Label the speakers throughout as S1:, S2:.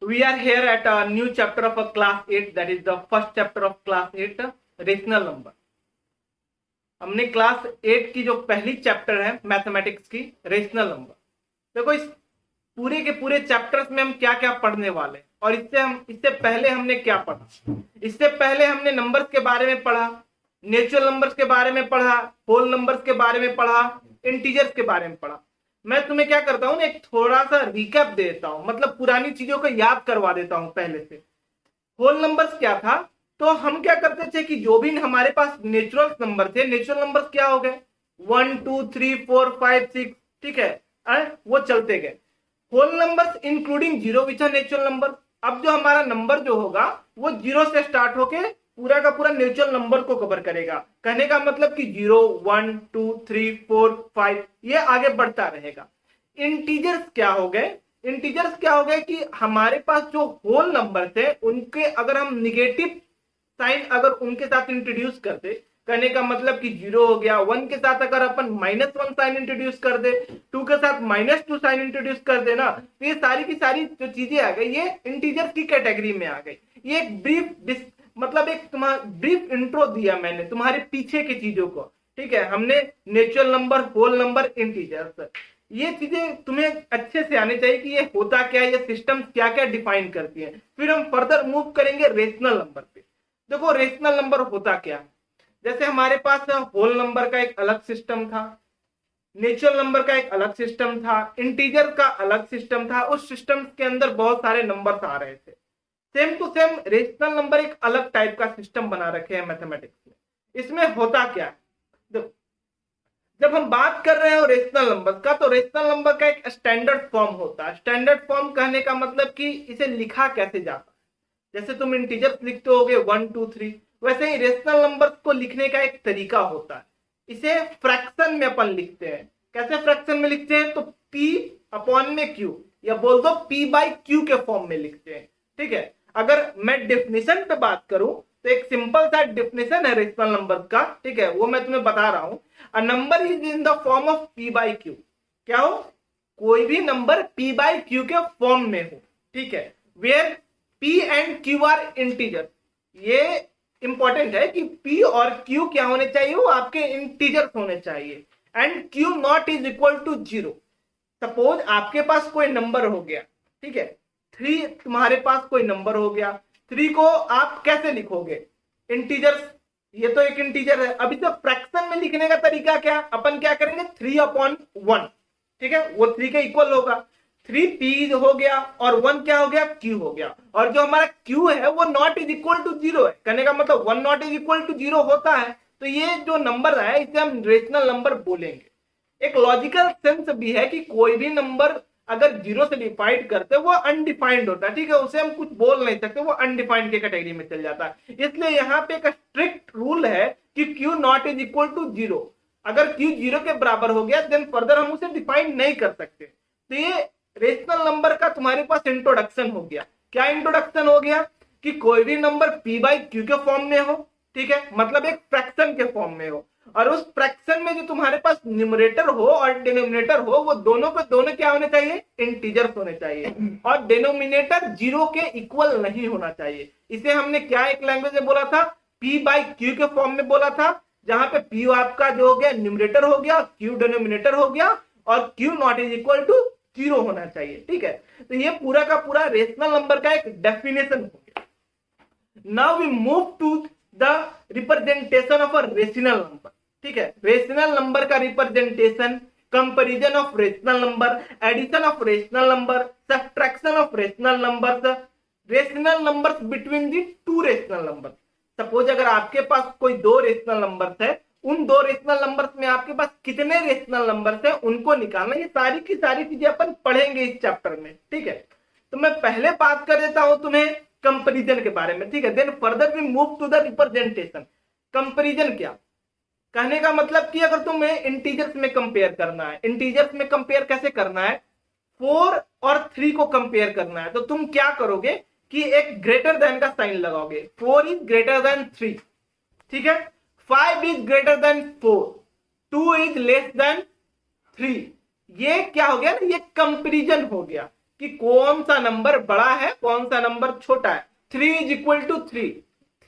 S1: We are here at a new chapter of a class 8, that is the first chapter of class 8, rational number. हमने class 8 की जो पहली chapter है mathematics की, rational number. देखो, इस पूरे के पूरे चैप्टर्स में हम क्या क्या पढ़ने वाले हैं और इससे पहले हमने क्या पढ़ा। इससे पहले हमने नंबर्स के बारे में पढ़ा, नेचुरल नंबर्स के बारे में पढ़ा, होल नंबर्स के बारे में पढ़ा, इंटीजर्स के बारे में पढ़ा। मैं तुम्हें क्या करता हूं, एक थोड़ा सा रिकैप दे देता हूं, मतलब पुरानी चीजों को याद करवा देता हूं पहले से। होल नंबर्स क्या था, तो हम क्या करते थे कि जो भी हमारे पास नेचुरल नंबर थे, नेचुरल नंबर्स क्या हो गए 1 2 3 4 5 6, ठीक है, वो चलते गए। Whole numbers including zero which are natural number. अब जो हमारा नंबर जो होगा वो जीरो से स्टार्ट होके पूरा का पूरा नेचुरल नंबर को कवर करेगा। कहने का मतलब कि 0 1 2 3 4 5 ये आगे बढ़ता रहेगा। इंटीजर्स क्या हो गए, इंटीजर्स क्या हो गए कि हमारे पास जो होल नंबर थे उनके अगर हम निगेटिव साइन अगर उनके साथ इंट्रोड्यूस कर दे, कहने का मतलब कि 0 हो गया, 1 के साथ अगर अपन -1 साइन इंट्रोड्यूस कर दे, 2 के साथ -2 साइन इंट्रोड्यूस कर देना, तो ये सारी की सारी जो चीजें आ गई ये इंटीजर्स की कैटेगरी में आ गई। ये एक ब्रीफ मतलब एक तुम्हारा ब्रीफ इंट्रो दिया मैंने तुम्हारे पीछे की चीजों को, ठीक है। हमने natural number, whole number, integers, ये चीजें तुम्हें अच्छे से आने चाहिए कि ये होता क्या है, ये सिस्टम क्या क्या डिफाइन करती है। फिर हम फर्दर मूव करेंगे रेशनल नंबर पे। देखो, रेशनल नंबर होता क्या है, जैसे हमारे पास होल नंबर का एक अलग सिस्टम था, नेचुरल नंबर का एक अलग सिस्टम था, इंटीजर का अलग सिस्टम था, उस सिस्टम के अंदर बहुत सारे नंबर्स आ रहे थे। Same to same rational number एक अलग टाइप का सिस्टम बना रखे हैं मैथमेटिक्स में। इसमें होता क्या है, जब हम बात कर रहे हो रेशनल नंबर का, तो रेशनल नंबर का एक स्टैंडर्ड फॉर्म होता है। स्टैंडर्ड फॉर्म कहने का मतलब कि इसे लिखा कैसे जाता है। जैसे तुम इंटीजर्स लिखते होगे 1 2 3, वैसे ही रेशनल नंबर्स को लिखने का एक तरीका होता है। इसे फ्रैक्शन में अपन लिखते हैं। कैसे फ्रैक्शन में लिखते हैं, तो P अपॉन में Q, या बोल दो P बाई Q के फॉर्म में लिखते हैं, ठीक है। अगर मैं डेफिनेशन पे बात करूं तो एक सिंपल सा डेफिनेशन है रेशनल नंबर का, ठीक है, वो मैं तुम्हें बता रहा हूं। A number is in the form of P by Q। क्या हो, कोई भी नंबर P बाई Q के फॉर्म में हो, ठीक है, where P and Q are integer. ये इंपॉर्टेंट है कि P और Q क्या होने चाहिए, वो आपके इंटीजर्स होने चाहिए। And Q not is equal to 0। Suppose आपके पास कोई नंबर हो गया, ठीक है, 3 तुम्हारे पास कोई नंबर हो गया, 3 को आप कैसे लिखोगे, इंटीजर्स, ये तो एक इंटीजर है। अभी तो फ्रैक्शन में लिखने का तरीका क्या, अपन क्या करेंगे 3 अपॉन 1, ठीक है, वो 3 के इक्वल होगा। 3 P हो गया और 1 क्या हो गया, Q हो गया। और जो हमारा Q है वो नॉट इज इक्वल टू 0 है, कहने का मतलब 1 नॉट इज इक्वल टू 0 होता है, तो ये जो नंबर है इसे हम रेशनल नंबर बोलेंगे। एक लॉजिकल सेंस भी है कि कोई भी नंबर अगर 0 से डिफाइंड करते वो अनडिफाइंड होता है, ठीक है, उसे हम कुछ बोल नहीं सकते, वो अनडिफाइंड के कैटेगरी में चल जाता है। इसलिए यहाँ पे एक स्ट्रिक्ट रूल है कि Q not is equal to 0। अगर Q 0 के बराबर हो गया देन फर्दर हम उसे डिफाइन नहीं कर सकते। तो ये रेशनल नंबर का तुम्हारे पास इंट्रोडक्शन हो गया। क्या इंट्रोडक्शन हो गया कि कोई भी नंबर P बाई Q के फॉर्म में हो, ठीक है, मतलब एक फ्रैक्शन के फॉर्म में हो, और उस फ्रैक्शन में जो तुम्हारे पास न्यूमरेटर हो और डिनोमिनेटर हो वो दोनों के दोनों क्या होने चाहिए, इंटीजर्स होने चाहिए, और डिनोमिनेटर 0 के इक्वल नहीं होना चाहिए। इसे हमने क्या एक लैंग्वेज में बोला था, P बाई Q के फॉर्म में बोला था, जहां पे P आपका जो हो गया न्यूमरेटर हो गया, Q डिनोमिनेटर हो गया, और Q not is equal to 0 होना चाहिए, ठीक है। तो ये पूरा का पूरा रेशनल नंबर का एक डेफिनेशन हो गया। Now we move to the representation of a rational number, ठीक है। रेशनल नंबर का representation, comparison of rational number, addition of rational number, subtraction of rational numbers, rational numbers between the two rational number. Suppose अगर आपके पास कोई 2 rational numbers है, उन 2 rational numbers में आपके पास कितने रेशनल नंबर्स है उनको निकालना, ये सारी की सारी चीजें अपन पढ़ेंगे इस चैप्टर में, ठीक है। तो मैं पहले बात कर देता हूं तुम्हें कंपैरिजन के बारे में, ठीक है, then further we move to the representation. Comparison क्या, कहने का मतलब कि अगर तुम्हें इंटीजर्स में कंपेयर करना है, इंटीजर्स में कंपेयर कैसे करना है, 4 और 3 को कंपेयर करना है, तो तुम क्या करोगे कि एक ग्रेटर देन का साइन लगाओगे। 4 इज ग्रेटर देन 3, ठीक है, 5 is greater then 4, 2 is less than 3। ये क्या हो गया ना, ये कंपैरिजन हो गया। कि कौन सा नंबर बड़ा है कौन सा नंबर छोटा है। 3 इज इक्वल टू 3,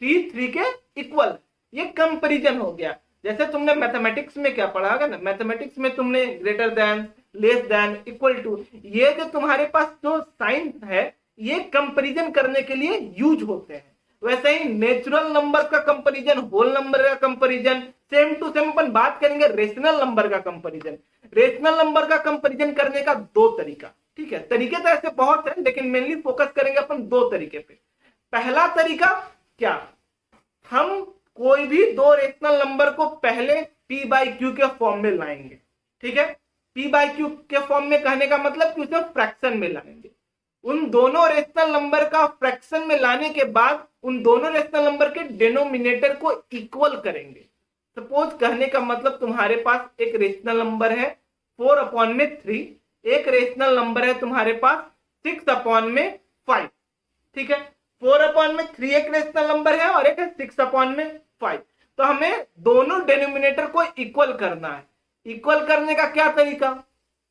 S1: 3 के इक्वल, ये कंपैरिजन हो गया। जैसे तुमने मैथमेटिक्स में क्या पढ़ा होगा ना, मैथमेटिक्स में तुमने greater than, less than, equal to, ये जो तुम्हारे पास जो साइन है ये कंपैरिजन करने के लिए यूज होते हैं। वैसे ही नेचुरल नंबर का कंपैरिजन, होल नंबर का कंपैरिजन, सेम टू सेम अपन बात करेंगे रेशनल नंबर का कंपैरिजन। रेशनल नंबर का कंपैरिजन करने का दो तरीका, ठीक है, तरीके तो ऐसे बहुत है लेकिन मेनली फोकस करेंगे अपन दो तरीके पे। पहला तरीका क्या, हम कोई भी दो रेशनल नंबर को पहले p बाई क्यू के फॉर्म में लाएंगे, ठीक है। p बाई क्यू के फॉर्म में कहने का मतलब कि उसे फ्रैक्शन में लाएंगे। उन दोनों रेशनल नंबर का फ्रैक्शन में लाने के बाद उन दोनों रेशनल नंबर के डिनोमिनेटर को इक्वल करेंगे। सपोज कहने का मतलब तुम्हारे पास एक रेशनल नंबर है 4/3, एक रेशनल नंबर है तुम्हारे पास 6/5, ठीक है। 4/3 एक रेशनल नंबर है और एक है 6/5। तो हमें दोनों डिनोमिनेटर को इक्वल करना है। इक्वल करने का क्या तरीका,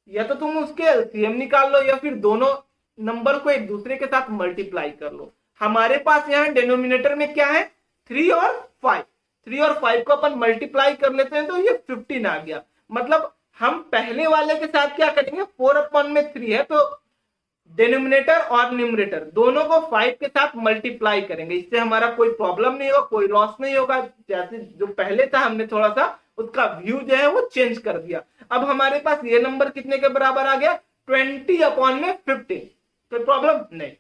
S1: या तो तुम उसके एलसीएम निकाल लो या फिर दोनों नंबर को एक दूसरे के साथ मल्टीप्लाई कर लो। हमारे पास यहाँ डिनोमिनेटर में क्या है 3 और 5, 3 और 5 को अपन मल्टीप्लाई कर लेते हैं तो ये 15 आ गया। मतलब हम पहले वाले के साथ क्या करेंगे, 4/3 है तो डिनोमिनेटर और न्यूमरेटर दोनों को 5 के साथ मल्टीप्लाई करेंगे। इससे हमारा कोई प्रॉब्लम नहीं होगा, कोई लॉस नहीं होगा। जैसे जो पहले था हमने थोड़ा सा उसका व्यू जो है वो चेंज कर दिया। अब हमारे पास ये नंबर कितने के बराबर आ गया 20/15, कोई प्रॉब्लम नहीं।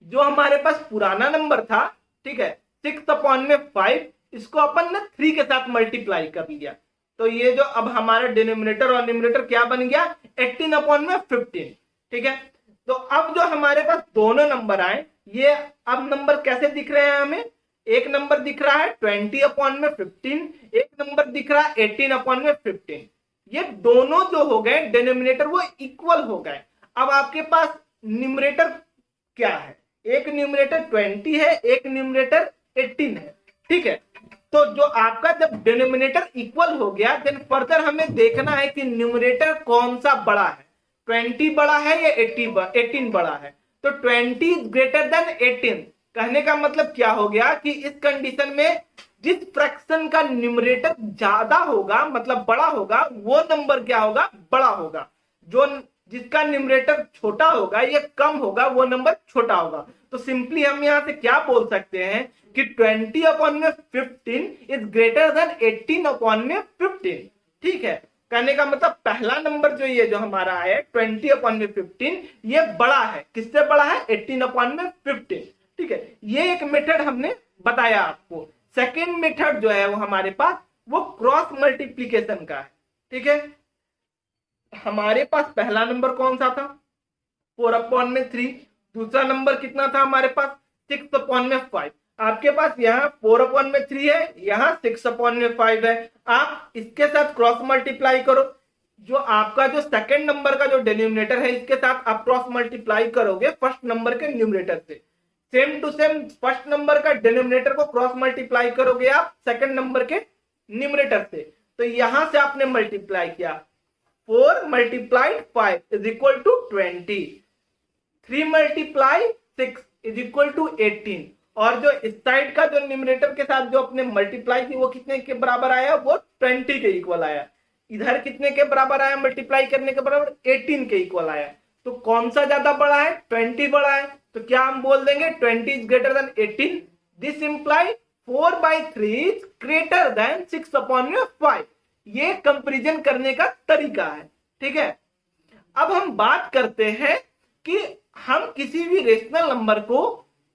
S1: जो हमारे पास पुराना नंबर था, ठीक है, 6/5, इसको अपन ने 3 के साथ मल्टीप्लाई कर लिया। तो ये जो अब हमारा डिनोमिनेटर और न्यूमरेटर क्या बन गया 18/15, ठीक है। तो अब जो हमारे पास दोनों नंबर आए, ये अब नंबर कैसे दिख रहे हैं हमें, एक नंबर दिख रहा है 20/15, एक नंबर दिख रहा है 18/15। ये दोनों जो हो गए डिनोमिनेटर वो इक्वल हो गए। अब आपके पास न्यूमरेटर क्या है, एक न्यूमरेटर 20 है, एक न्यूमरेटर 18 है, ठीक है। तो जो आपका जब डिनोमिनेटर इक्वल हो गया देन फर्दर हमें देखना है कि न्यूमरेटर कौन सा बड़ा है, 20 बड़ा है या 18 बड़ा है। तो 20 इज ग्रेटर देन 18, कहने का मतलब क्या हो गया कि इस कंडीशन में जिस फ्रैक्शन का न्यूमरेटर ज्यादा होगा मतलब बड़ा होगा वो नंबर क्या होगा बड़ा होगा, जो जिसका न्यूमरेटर छोटा होगा या कम होगा वो नंबर छोटा होगा। तो सिंपली हम यहां से क्या बोल सकते हैं कि 20/15 इज ग्रेटर देन 18/15, ठीक है। कहने का मतलब पहला नंबर जो ये जो हमारा है 20/15 ये बड़ा है, किससे बड़ा है 18/15, ठीक है। ये एक मेथड हमने बताया आपको। सेकेंड मेथड जो है वो हमारे पास वो क्रॉस मल्टीप्लीकेशन का है, ठीक है। हमारे पास पहला नंबर कौन सा था 4/3, दूसरा नंबर कितना था हमारे पास 6/5। आपके पास यहाँ 4/3 है, यहाँ 6/5 है। आप इसके साथ क्रॉस मल्टीप्लाई करो, जो आपका जो सेकंड नंबर का जो डिनोमिनेटर है इसके साथ आप क्रॉस मल्टीप्लाई करोगे फर्स्ट नंबर के न्यूमरेटर से। Same to same first number का डिनोमिनेटर को क्रॉस मल्टीप्लाई करोगे आप सेकंड नंबर के न्यूमरेटर से। तो यहां से आपने मल्टीप्लाई किया 4 × 5 is equal to 20, 3 × 6 is equal to 18। और जो इस साइड का जो न्यूमरेटर के साथ जो अपने मल्टीप्लाई की वो कितने के बराबर आया वो 20 के इक्वल आया। इधर कितने के बराबर आया मल्टीप्लाई करने के बराबर 18 के इक्वल आया। तो कौन सा ज्यादा बड़ा है 20 बड़ा है। तो क्या हम बोल देंगे 20 is greater then 18, this imply 4/3 is greater then 6/5। ये कंपैरिजन करने का तरीका है, ठीक है। अब हम बात करते हैं कि हम किसी भी रेशनल नंबर को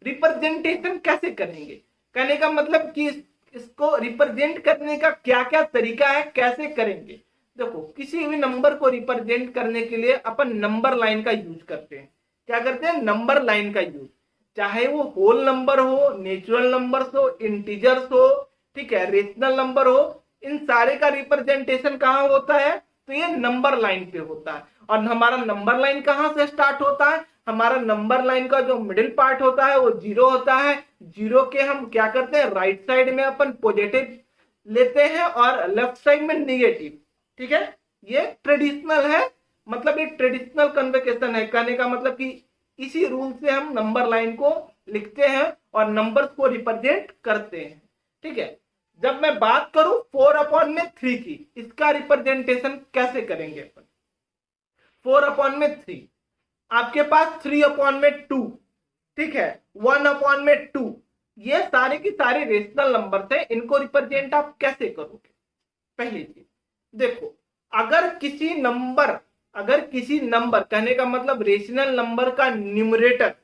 S1: रिप्रेजेंटेशन कैसे करेंगे। कहने का मतलब कि इसको रिप्रेजेंट करने का क्या क्या तरीका है, कैसे करेंगे। देखो किसी भी नंबर को रिप्रेजेंट करने के लिए अपन नंबर लाइन का यूज करते हैं। क्या करते हैं नंबर लाइन का यूज, चाहे वो होल नंबर हो, नेचुरल नंबर्स हो, इंटीजर्स हो, ठीक है, रेशनल नंबर हो, इन सारे का रिप्रेजेंटेशन कहां होता है तो ये नंबर लाइन पे होता है। और हमारा नंबर लाइन कहां से स्टार्ट होता है, हमारा नंबर लाइन का जो मिडिल पार्ट होता है वो 0 होता है। 0 के हम क्या करते हैं राइट साइड में अपन पॉजिटिव लेते हैं और लेफ्ट साइड में निगेटिव, ठीक है। ये ट्रेडिशनल है मतलब ये ट्रेडिशनल कन्वोकेशन है। कहने का मतलब कि इसी रूल से हम नंबर लाइन को लिखते हैं और नंबर्स को रिप्रेजेंट करते हैं। ठीक है, जब मैं बात करूं 4/3 की, इसका रिप्रेजेंटेशन कैसे करेंगे अपन? 4/3 आपके पास 3/2, ठीक है, 1/2, ये सारे की सारी रेशनल नंबर है, इनको रिप्रेजेंट आप कैसे करोगे? पहली चीज देखो, अगर किसी नंबर कहने का मतलब रेशनल नंबर का न्यूमरेटर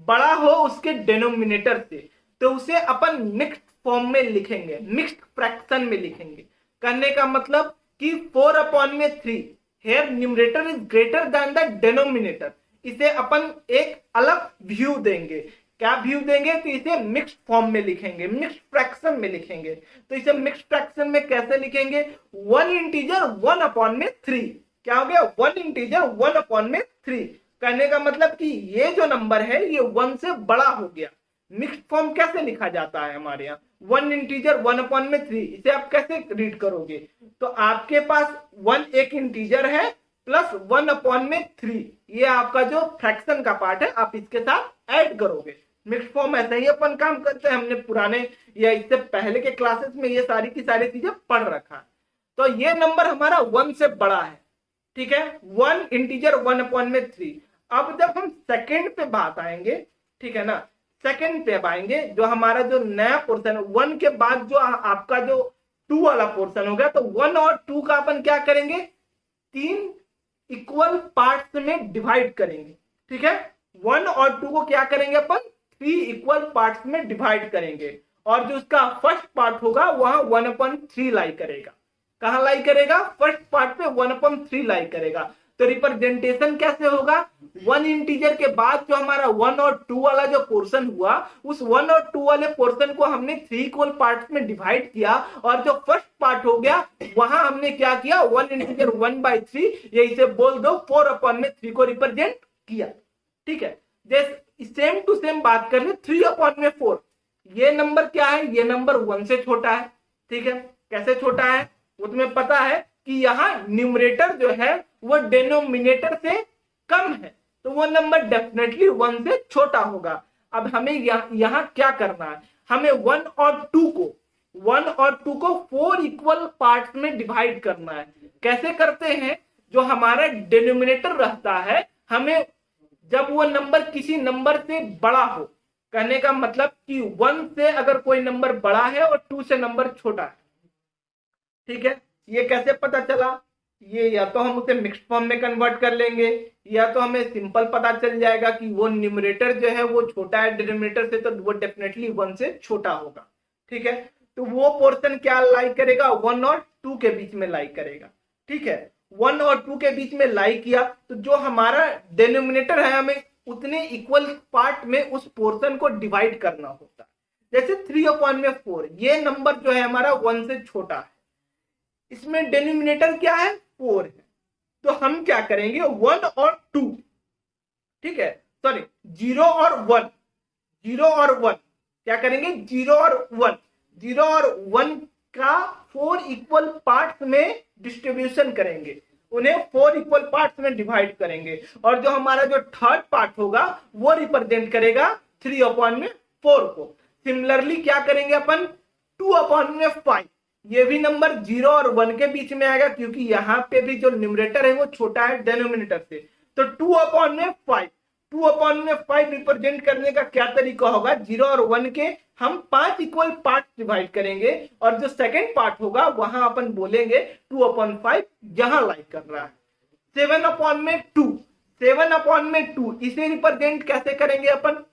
S1: बड़ा हो उसके डिनोमिनेटर से, तो उसे अपन मिक्स्ड फॉर्म में लिखेंगे, मिक्स्ड फ्रैक्शन में लिखेंगे। कहने का मतलब कि 4/3 here numerator is greater than the denominator, इसे अपन एक अलग व्यू देंगे। क्या व्यू देंगे? तो इसे मिक्स्ड फॉर्म में लिखेंगे, मिक्स्ड फ्रैक्शन में लिखेंगे। तो इसे मिक्स्ड फ्रैक्शन में कैसे लिखेंगे? 1 इंटीजर 1/3। क्या हो गया? 1 इंटीजर 1/3। कहने का मतलब कि ये जो नंबर है ये 1 से बड़ा हो गया। मिक्स्ड फॉर्म कैसे लिखा जाता है हमारे यहाँ? 1 इंटीजर 1/3। इसे आप कैसे रीड करोगे? तो आपके पास 1 एक इंटीजर है प्लस 1/3, ये आपका जो फ्रैक्शन का पार्ट है आप इसके साथ ऐड करोगे। मिक्स्ड फॉर्म ऐसे ही अपन काम करते हैं, हमने पुराने या इससे पहले के क्लासेस में ये सारी की सारी चीजें पढ़ रखा है। तो ये नंबर हमारा 1 से बड़ा है, ठीक है, 1 इंटीजर 1/3। अब जब हम सेकंड पे बात आएंगे, ठीक है ना, सेकंड पे आएंगे, जो हमारा जो नया पोर्शन है 1 के बाद जो आपका जो 2 वाला पोर्शन होगा, तो 1 और 2 का अपन क्या करेंगे? 3 इक्वल पार्ट्स में डिवाइड करेंगे। ठीक है, 1 और 2 को क्या करेंगे अपन? 3 इक्वल पार्ट्स में डिवाइड करेंगे, और जो उसका फर्स्ट पार्ट होगा वहां 1/3 लाई करेगा। कहां लाई करेगा? फर्स्ट पार्ट पे 1/3 लाई करेगा। तो रिप्रेजेंटेशन कैसे होगा? 1 इंटीजर के बाद जो हमारा 1 और 2 वाला जो पोर्शन हुआ, उस 1 और 2 वाले पोर्शन को हमने 3 इक्वल पार्ट्स में डिवाइड किया, और जो फर्स्ट पार्ट हो गया वहां हमने क्या किया? 1 इंटीजर 1/3, ये इसे बोल दो 4/3 को रिप्रेजेंट किया। ठीक है, जैसे सेम टू सेम बात कर ले 3/4, ये नंबर क्या है? ये नंबर 1 से छोटा है। ठीक है, कैसे छोटा है वो तुम्हें पता है कि यहाँ न्यूमरेटर जो है वो डिनोमिनेटर से कम है, तो वो नंबर डेफिनेटली 1 से छोटा होगा। अब हमें यहाँ क्या करना है? हमें 1 और 2 को 4 इक्वल पार्ट्स में डिवाइड करना है। कैसे करते हैं? जो हमारा डिनोमिनेटर रहता है, हमें जब वो नंबर किसी नंबर से बड़ा हो, कहने का मतलब कि 1 से अगर कोई नंबर बड़ा है और 2 से नंबर छोटा है, ठीक है, ये कैसे पता चला? ये या तो हम उसे मिक्स्ड फॉर्म में कन्वर्ट कर लेंगे, या तो हमें सिंपल पता चल जाएगा कि वो न्यूमरेटर जो है वो छोटा है डिनोमिनेटर से, तो वो डेफिनेटली 1 से छोटा होगा। ठीक है, तो वो पोर्शन क्या लाई करेगा? 1 और 2 के बीच में लाई करेगा। ठीक है, 1 और 2 के बीच में लाई किया, तो जो हमारा डिनोमिनेटर है हमें उतने इक्वल पार्ट में उस पोर्शन को डिवाइड करना होता है। जैसे 3/4, ये नंबर जो है हमारा 1 से छोटा है, इसमें डिनोमिनेटर क्या है? 4 है, तो हम क्या करेंगे? 1 और 2, ठीक है, सॉरी 0 और 1, 0 और 1 क्या करेंगे? 0 और 1, 0 और 1 का 4 इक्वल पार्ट्स में डिस्ट्रीब्यूशन करेंगे, उन्हें 4 इक्वल पार्ट्स में डिवाइड करेंगे, और जो हमारा जो थर्ड पार्ट होगा वो रिप्रेजेंट करेगा 3/4 को। सिमिलरली क्या करेंगे अपन? 2/5, ये भी नंबर 0 और 1 के बीच में आएगा, क्योंकि यहाँ पे भी जो न्यूमरेटर है वो छोटा है डिनोमिनेटर से। तो 2/5 रिप्रेजेंट करने का क्या तरीका होगा? 0 और 1 के हम 5 इक्वल पार्ट डिवाइड करेंगे, और जो सेकंड पार्ट होगा वहां अपन बोलेंगे 2/5 जहां लाइक कर रहा है। 7/2, इसे रिप्रेजेंट कैसे करेंगे अपन?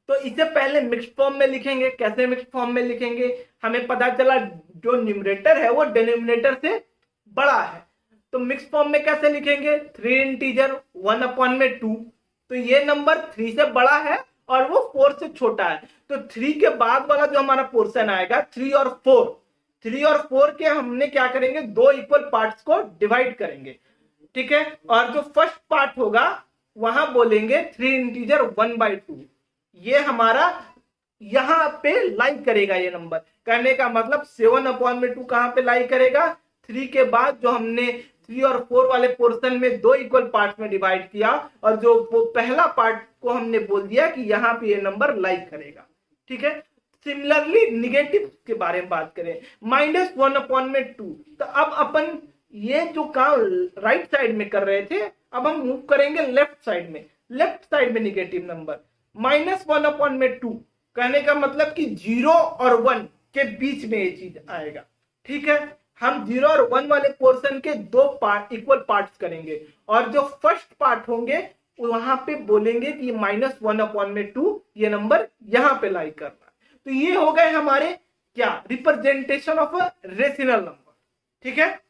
S1: तो इसे पहले मिक्स्ड फॉर्म में लिखेंगे। कैसे मिक्स्ड फॉर्म में लिखेंगे? हमें पता चला जो न्यूमरेटर है वो डिनोमिनेटर से बड़ा है, तो मिक्स्ड फॉर्म में कैसे लिखेंगे? 3 इंटीजर 1/2, तो ये नंबर 3 से बड़ा है और वो 4 से छोटा है, तो 3 के बाद वाला जो हमारा पोर्शन आएगा 3 और 4 के हमने क्या करेंगे? 2 इक्वल पार्ट्स को डिवाइड करेंगे। ठीक है, और जो फर्स्ट पार्ट होगा वहां बोलेंगे 3 इंटीजर 1/2, ये हमारा यहां पे लाई करेगा। ये नंबर कहने का मतलब 7/2 कहां पे लाई करेगा? 3 के बाद जो हमने 3 और 4 वाले पोर्शन में 2 इक्वल पार्ट में डिवाइड किया और जो पहला पार्ट को हमने बोल दिया कि यहाँ पे ये नंबर लाइक करेगा। ठीक है, सिमिलरली निगेटिव के बारे में बात करें, -1/2। तो अब अपन ये जो काम राइट साइड में कर रहे थे, अब हम मूव करेंगे लेफ्ट साइड में। लेफ्ट साइड में निगेटिव नंबर -1/2 कहने का मतलब कि 0 और 1 के बीच में ये चीज आएगा। ठीक है, हम 0 और 1 वाले पोर्शन के 2 पार्ट इक्वल पार्ट्स करेंगे और जो फर्स्ट पार्ट होंगे वहां पे बोलेंगे कि -1/2 ये नंबर यहां पे लाई करना। तो ये हो गए हमारे क्या, representation of a rational number. ठीक है,